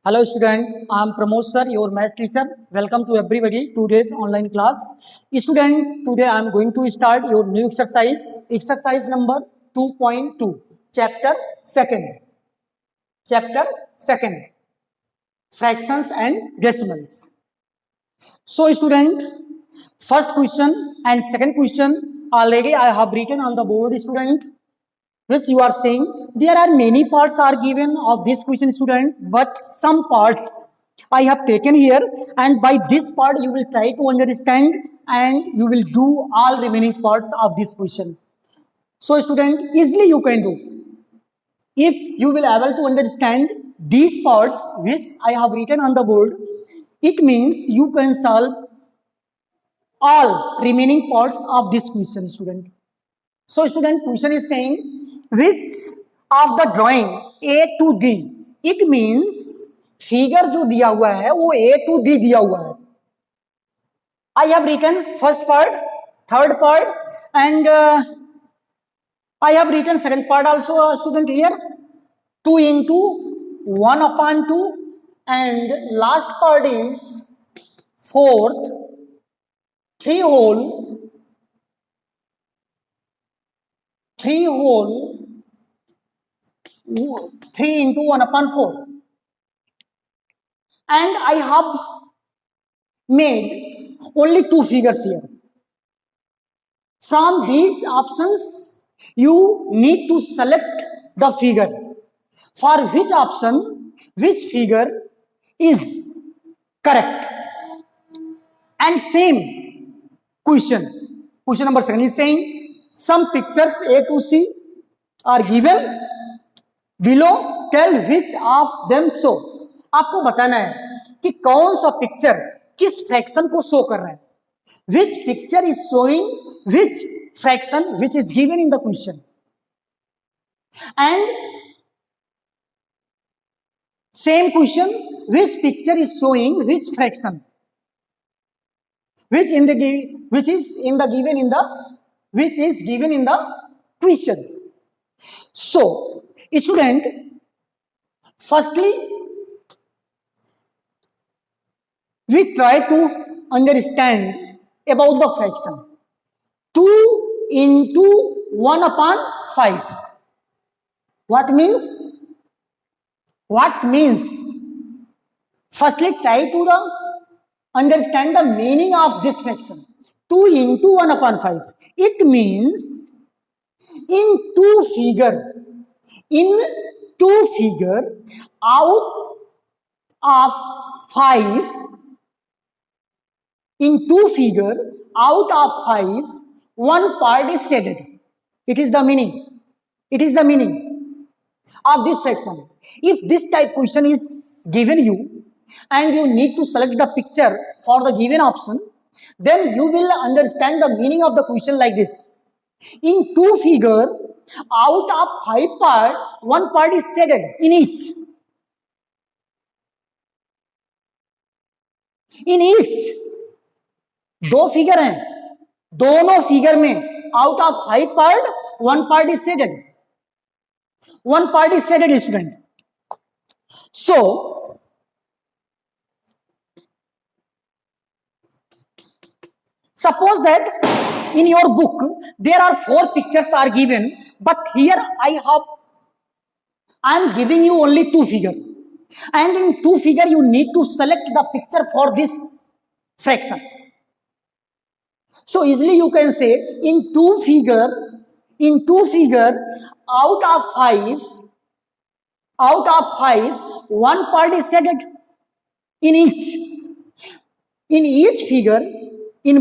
Hello student, I am Pramod sir, your math teacher. Welcome to everybody today's online class. Student, today I am going to start your new exercise number 2.2, chapter 2nd. Chapter 2nd, fractions and decimals. So student, first question and second question already I have written on the board student, which you are saying there are many parts are given of this question student, but some parts I have taken here, and by this part you will try to understand and you will do all remaining parts of this question. So student, easily you can do. If you will able to understand these parts which I have written on the board, it means you can solve all remaining parts of this question student. So student, question is saying which of the drawing A to D, it means figure जो दिया हुआ है वो A to D दिया हुआ है. I have written first part, third part, and I have written second part also student here. 2 into 1 upon 2, and last part is fourth 3 whole 3 into 1 upon 4, and I have made only 2 figures here. From these options you need to select the figure for which option which figure is correct. And same question number 7 is saying some pictures A to C are given below, tell which of them show. आपको बताना है कि कौन सा picture किस fraction को show कर रहा है. Which picture is showing which fraction which is given in the question, and same question, which picture is showing which fraction which is given in the question. So student, firstly we try to understand about the fraction 2 into 1 upon 5. What means? Firstly, try to understand the meaning of this fraction. 2 into 1 upon 5. It means in two figure out of 5, in two figure out of 5, one part is shaded. It is the meaning of this fraction. If this type question is given you and you need to select the picture for the given option, then you will understand the meaning of the question like this. In two figure out of 5 part, one part is shaded in each. दो figure हैं, दोनों figure में out of 5 part one part is shaded. Student. So suppose that in your book there are 4 pictures are given, but here I am giving you only 2 figure, and in 2 figure you need to select the picture for this fraction. So easily you can say in two figure out of 5 one part is shaded in each figure. In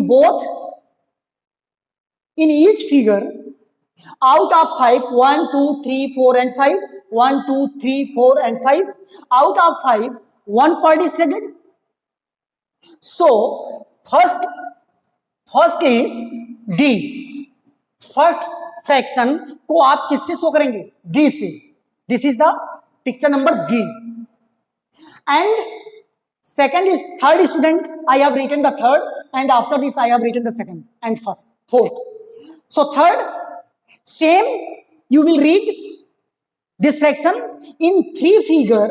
each figure out of 5, 1 2 3 4 and 5, 1 2 3 4 and 5, out of 5 one part is shaded. So first is D. First fraction को आप किससे show करेंगे? D से. This is the picture number D. And third student, I have written the third, and after this I have written the second and fourth. So third, same you will read this fraction in 3 figure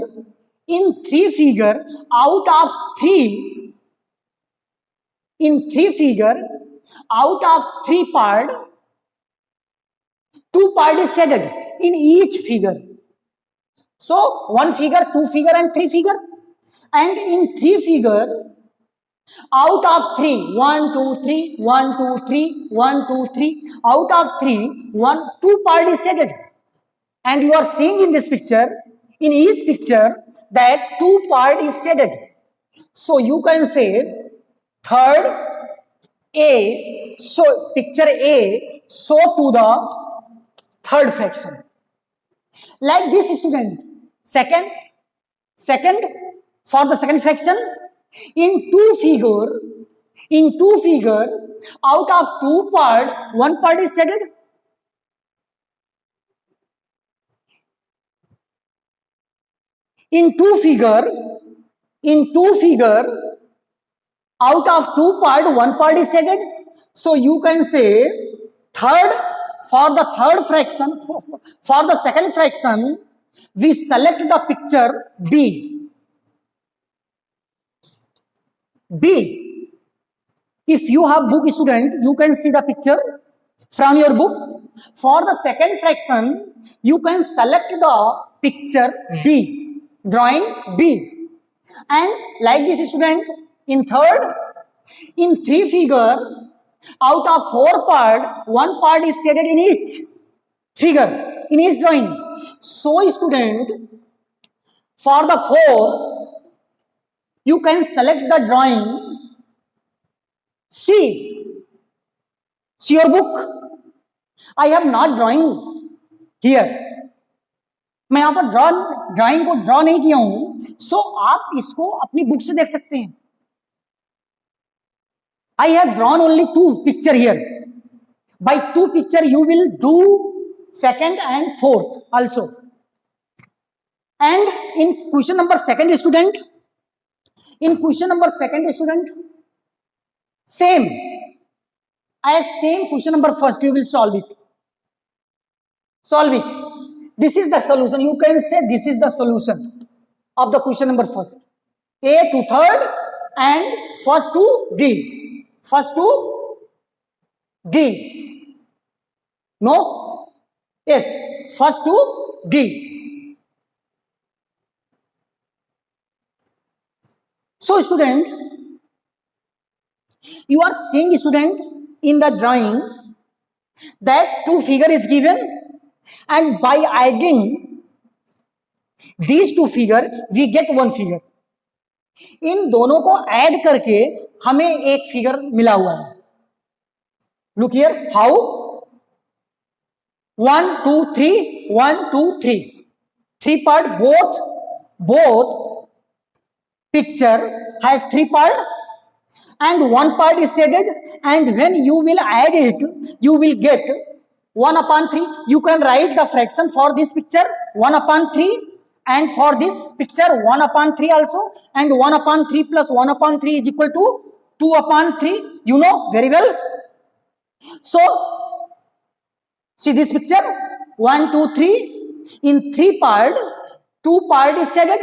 in three figure, out of three, in three figure, out of three part, two part is shaded in each figure. So one figure, two figure, and three figure. And in three figure, out of three, 1, 2, 3, 1, 2, 3, 1, 2, 3, out of three, two part is shaded. And you are seeing in this picture, in each picture, that two part is shaded. So you can say third A, so picture A, show to the third fraction. Like this, student. Second, for the second fraction, in two figure, out of two part, one part is shaded. In two figure, out of two part, one part is shaded. So you can say third, for the third fraction, for the second fraction, we select the picture B. If you have book, student, you can see the picture from your book. For the second fraction, you can select the picture B, drawing B. And like this, student, in third, in three figure, out of four part, one part is shaded in each figure, in each drawing. So student, for the four, you can select the drawing C. See your book. I have not drawing here. मैं यहां पर drawing को draw नहीं किया हूं. सो आप इसको अपनी बुक से देख सकते हैं. I have drawn only two picture here. By two picture you will do second and fourth also. And in question number second, student, same as same question number first, you will solve it. This is the solution. You can say this is the solution of the question number first. A to third and first to D. No? Yes. First to D. So student, you are seeing, student, in the drawing that two figure is given, and by adding these two figure we get one figure. इन दोनों को add करके हमें एक figure मिला हुआ है. Look here how. 1, 2, 3, 1, 2, 3. Three part, both picture has three part, and one part is shaded, and when you will add it, you will get 1/3. You can write the fraction for this picture 1/3, and for this picture 1/3 also, and 1/3 plus 1/3 is equal to 2/3. You know very well. So see this picture, 1, 2, 3. In three part, two part is shaded.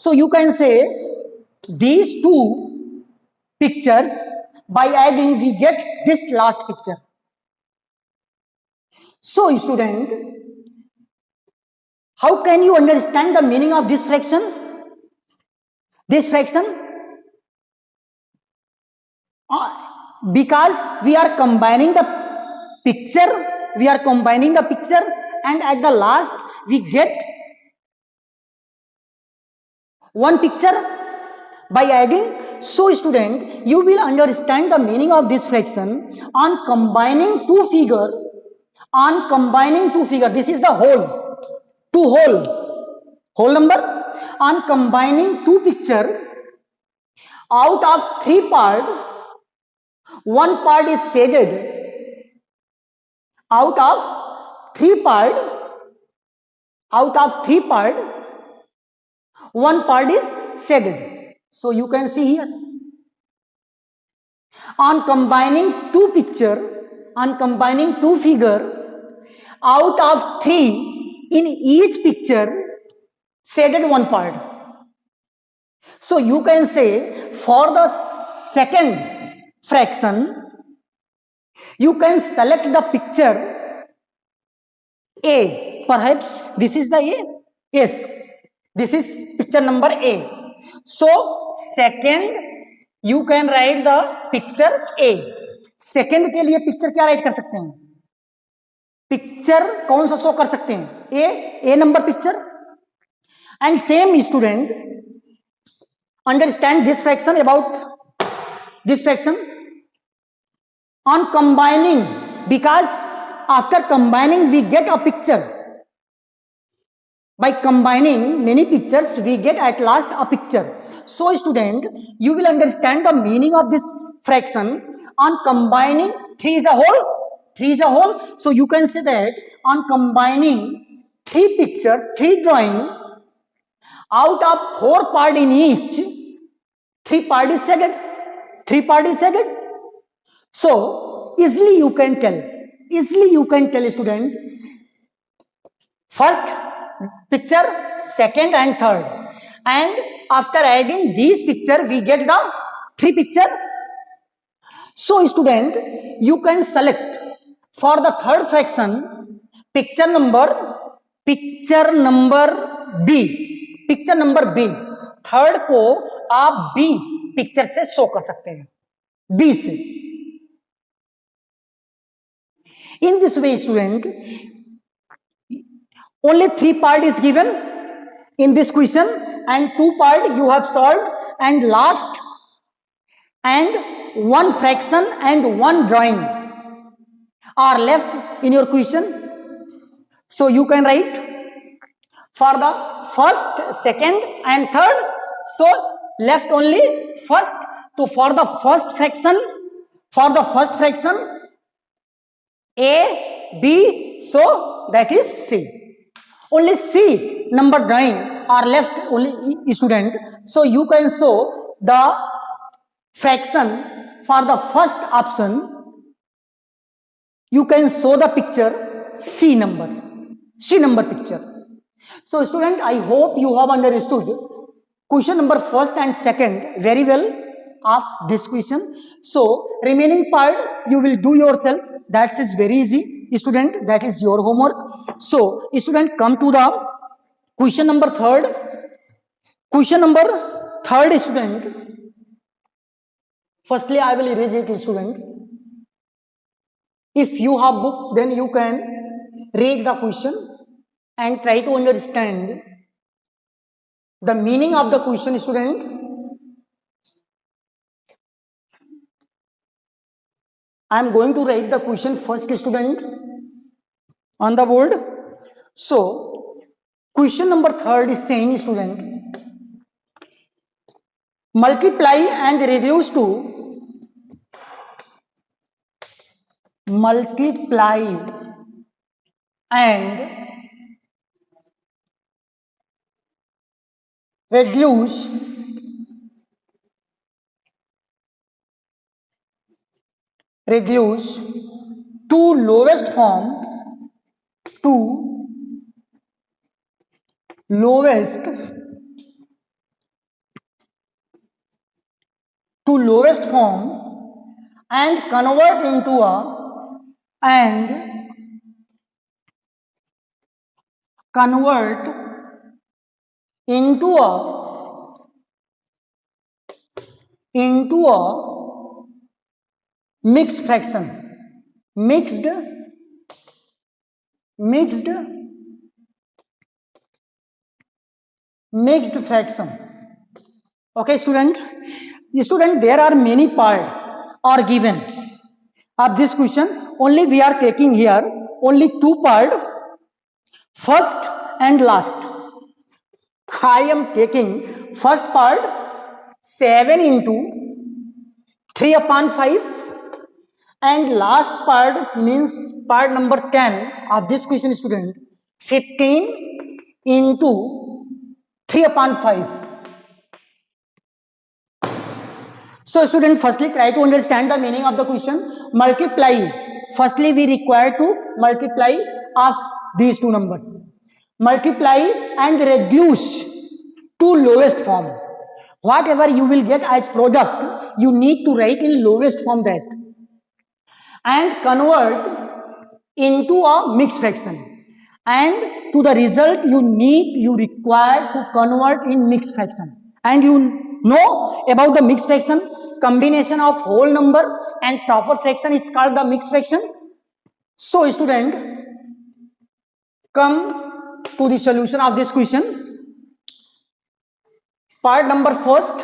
So you can say these two pictures, by adding we get this last picture. So student, how can you understand the meaning of this fraction? Because we are combining the picture, and at the last we get one picture by adding. So student, you will understand the meaning of this fraction on combining two figure. This is the whole number. On combining two picture, out of three part, one part is shaded. Out of three part, one part is shaded. So you can see here, on combining two figure, out of three, in each picture shaded one part. So you can say for the second fraction, you can select the picture A. Perhaps this is the A. Yes, this is picture number A. So second, you can write the picture A. Second के लिए picture क्या right कर सकते हैं? Picture कौन सा show कर सकते हैं? A number picture. And same student understand this fraction, about this fraction on combining, because after combining we get a picture. By combining many pictures we get at last a picture. So student, you will understand the meaning of this fraction on combining 3 is a whole. So you can say that on combining 3 picture, 3 drawing, out of 4 part in each, 3 part is shaded. So easily you can tell student, first picture, second and third, and after adding these picture we get the 3 picture. So student, you can select for the third fraction picture number B. Third को आप B picture से show कर सकते हैं, B से. In this way student, only 3 part is given in this question and 2 part you have solved, and last and 1 fraction and 1 drawing are left in your question. So you can write for the first, second and third. So left only first. So for the first fraction A, B, so that is C. Only C number drawing are left only student. So you can show the fraction for the first option. You can show the picture C number picture. So student, I hope you have understood question number first and second very well of this question. So remaining part you will do yourself. That is very easy student. That is your homework. So student, come to the question number third. Question number third student. Firstly, I will erase it student. If you have book, then you can read the question and try to understand the meaning of the question student. I am going to write the question first student on the board. So question number third is saying student, multiply and reduce to reduce to lowest form and convert into a mixed fraction. Mixed fraction. Okay student, there are many parts are given of this question. Only we are taking here only 2 parts, first and last. I am taking first part 7 into 3/5 and last part means part number 10 of this question student, 15 into 3/5. So student, firstly try to understand the meaning of the question. Multiply, firstly we require to multiply of these 2 numbers. multiply and reduce to lowest form. Whatever you will get as product, you need to write in lowest form that, and convert into a mixed fraction. And to the result you require to convert in mixed fraction. And you know about the mixed fraction, combination of whole number and proper fraction is called the mixed fraction. So student, come to the solution of this question. Part number first,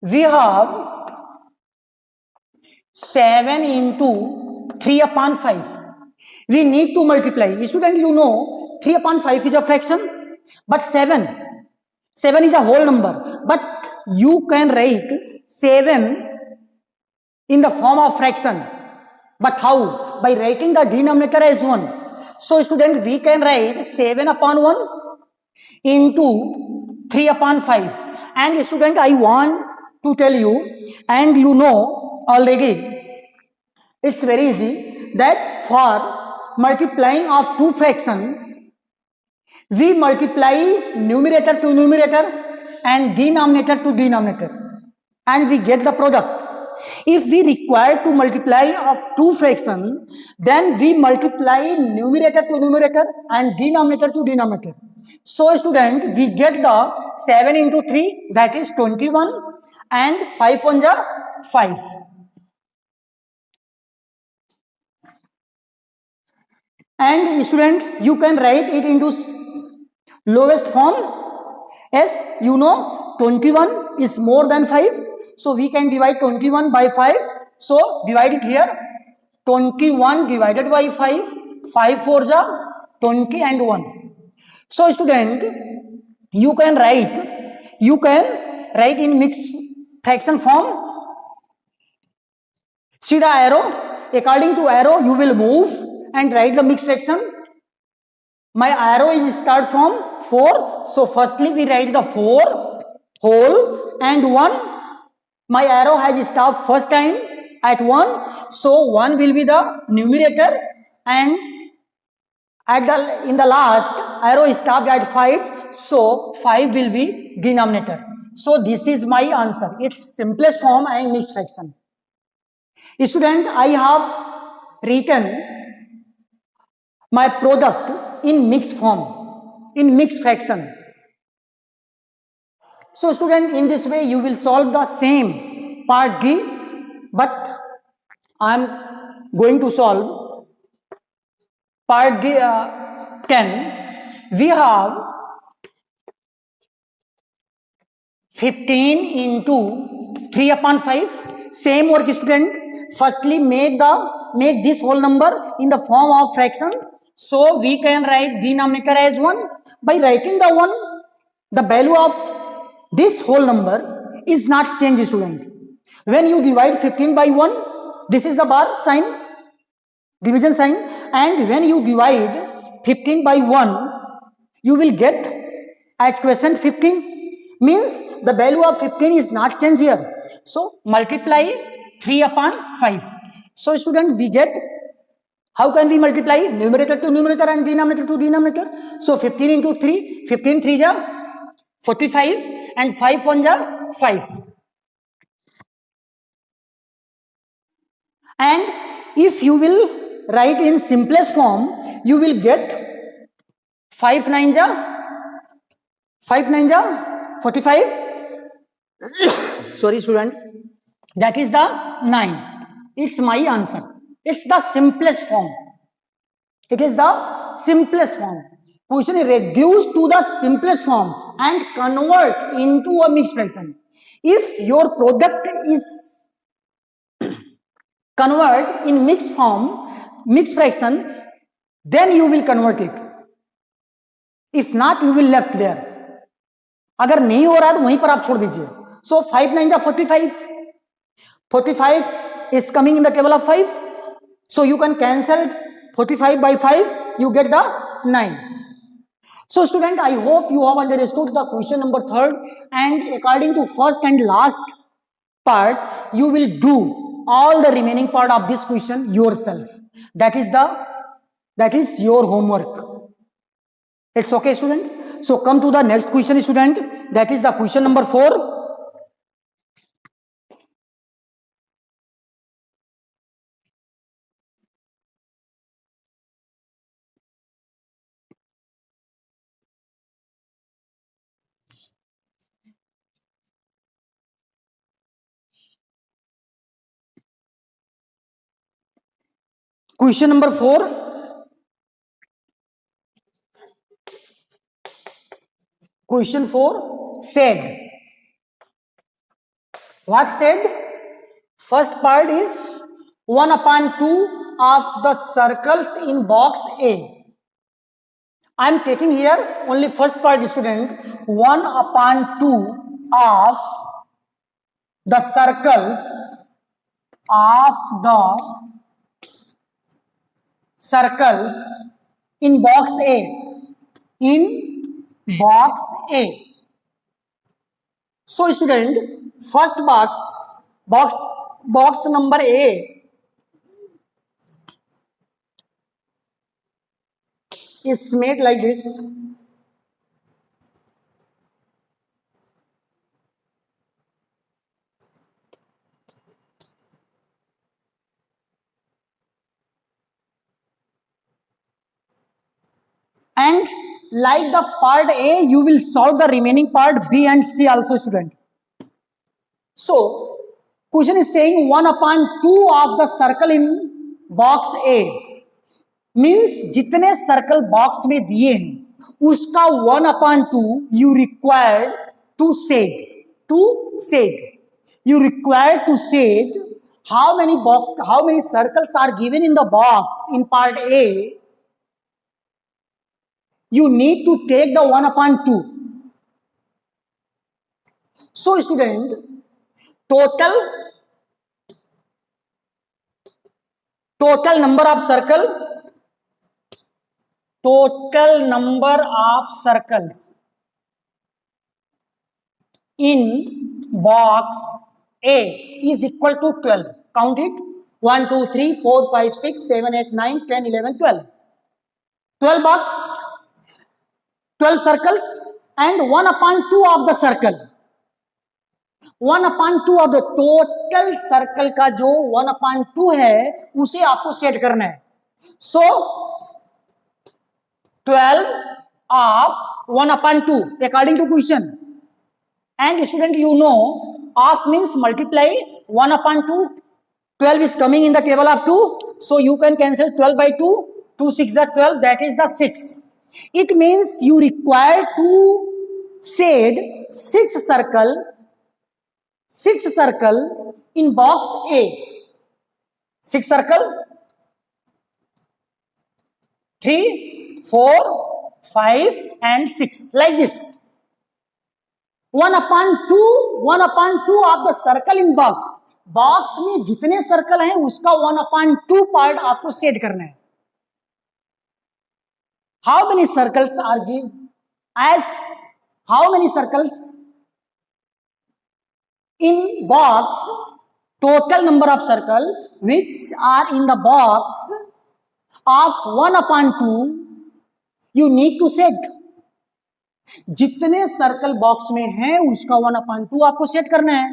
we have 7 into 3 upon 5. We need to multiply. Student, you know 3 upon 5 is a fraction, but 7 is a whole number. But you can write 7 in the form of fraction. But how? By writing the denominator as 1. So student, we can write 7 upon 1 into 3 upon 5. And student, I want to tell you, and you know already, it's very easy, that for multiplying of two fractions, we multiply numerator to numerator and denominator to denominator, and we get the product. If we require to multiply of two fractions, then we multiply numerator to numerator and denominator to denominator. So student, we get the 7 into 3, that is 21, and 5 on the 5. And student, you can write it into lowest form. As you know, 21 is more than 5. So we can divide 21 by 5. So divide it here. 21 divided by 5. 5 4 ja 20 and 1. So student, you can write in mixed fraction form. See the arrow. According to arrow, you will move and write the mixed fraction. My arrow is start from 4. So firstly we write the 4 whole and 1. My arrow has stopped first time at 1. So 1 will be the numerator, and in the last arrow is stopped at 5. So 5 will be denominator. So this is my answer. It's simplest form and mixed fraction. Student, I have written my product in mixed form, in mixed fraction. So student, in this way you will solve the same part D, but I am going to solve part D, 10. We have 15 into 3 upon 5. Same work student. Firstly make this whole number in the form of fraction. So we can write denominator as 1. By writing the 1, the value of this whole number is not changed student. When you divide 15 by 1, this is the bar sign, division sign, and when you divide 15 by 1, you will get as quotient 15, means the value of 15 is not changed here. So multiply 3 upon 5. So student, we get, how can we multiply? Numerator to numerator and denominator to denominator. So 15 into 3, 15 3 ja 45 and 5 1 ja 5. And if you will write in simplest form, you will get 5 9 ja 45. Sorry student, that is the 9. It's my answer. It's the simplest form. It is the simplest form. Question is reduce to the simplest form and convert into a mixed fraction. If your product is convert in mixed form, mixed fraction, then you will convert it. If not, you will left there. अगर नहीं हो रहा तो वहीं पर आप छोड़ दीजिए. So 5 9 जा 45. 45 is coming in the table of 5. So you can cancel 45 by 5. You get the 9. So student, I hope you have understood the question number 3rd, and according to first and last part, you will do all the remaining part of this question yourself. That is your homework. It's okay, student. So come to the next question, student. That is the question number 4. Question number 4. Question 4 said. What said? First part is 1 upon 2 of the circles in box A. I am taking here only first part, student. 1 upon 2 of the circles in box A. In box A. So student, first box number A is made like this. And like the part A, you will solve the remaining part B and C also, student. So, question is saying 1 upon 2 of the circle in box A. Means जितने circle box में दिए हैं उसका 1 upon 2 you require to say. You require to say how many circles are given in the box in part A. You need to take the 1 upon 2. So student, total number of circles in box A is equal to 12. Count it. 1, 2, 3, 4, 5, 6, 7, 8, 9, 10, 11, 12. 12 box, 12 circles and 1 upon 2 of the circle. 1 upon 2 of the total circle का जो 1 upon 2 है उसे आपको set करना है. So 12 of 1 upon 2 according to question. And student, you know of means multiply 1 upon 2. 12 is coming in the table of 2. So you can cancel 12 by 2. 2 6 are 12. That is the 6. It means you require to shade 6 circle in box A. 6 circle. 3, 4, 5 and 6 like this. 1 upon 2 of the circle in box. Box में जितने circle हैं उसका 1 upon 2 part आपको set करना है. How many circles are given? As how many circles in box? Total number of circles which are in the box of 1 upon 2 you need to set. जितने circle box में है उसका 1 upon 2 आपको set करना है.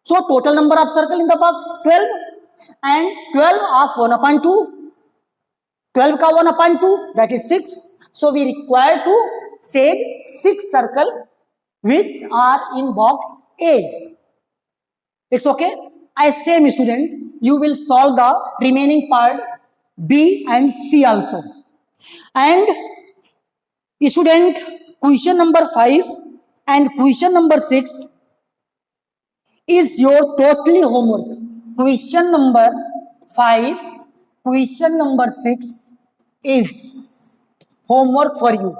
So total number of circle in the box 12 and 12 of 1 upon 2. 12 का 1 upon 2 that is 6. So we require to set 6 circle which are in box A. It's okay. I same student you will solve the remaining part B and C also. And student, question number 5 and question number 6 is your totally homework. Question number 5, question number 6 is homework for you.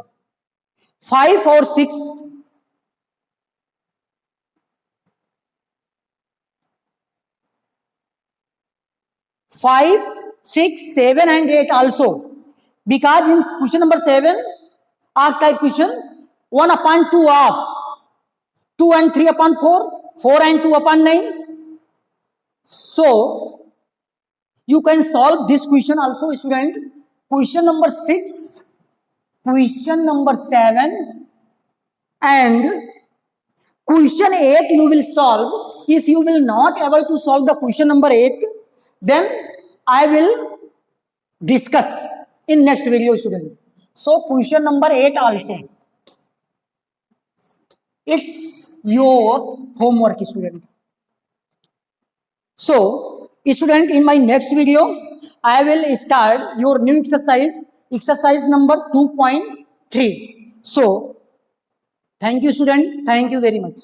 5 or 6 5, 6, 7 and 8 also. Because in question number 7 ask type question 1 upon 2 of 2 and 3 upon 4, 4 and 2 upon 9. So you can solve this question also, student. Question number 6 question number 7 and question 8 you will solve. If you will not able to solve the question number 8, then I will discuss in next video, student. So question number 8 also, it's your homework, student. So student, in my next video I will start your new exercise number 2.3. So thank you, student. Thank you very much.